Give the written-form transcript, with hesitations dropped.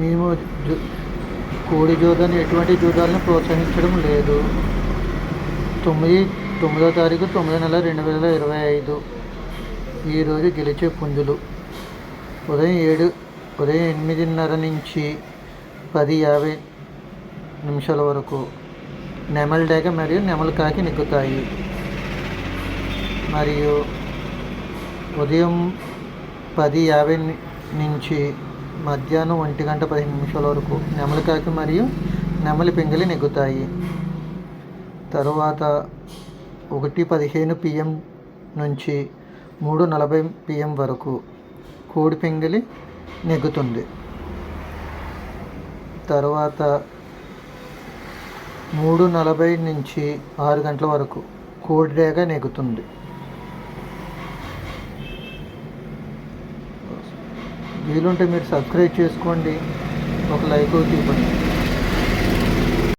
మేము కోడి జూదాన్ని ఎటువంటి జూదాలను ప్రోత్సహించడం లేదు. 9వ తారీఖు 9వ నెల 2025. ఈరోజు గెలిచే పుంజులు ఉదయం 8:30 నుంచి 10:50 వరకు నెమలి డేగ మరియు నెమలి కాకి నెగ్గుతాయి. మరియు ఉదయం 10:50 నుంచి మధ్యాహ్నం 1:15 వరకు నెమలి కాకి మరియు నెమలి పింగళి నెగ్గుతాయి. తరువాత 1:15 PM నుంచి 3:40 PM వరకు కోడి పింగళి నెగ్గుతుంది. తర్వాత 3:40 నుంచి 6 గంటల వరకు కోడి డేగ నెగ్గుతుంది. వీలుంటే మీరు సబ్స్క్రైబ్ చేసుకోండి, ఒక లైక్ ఇవ్వండి.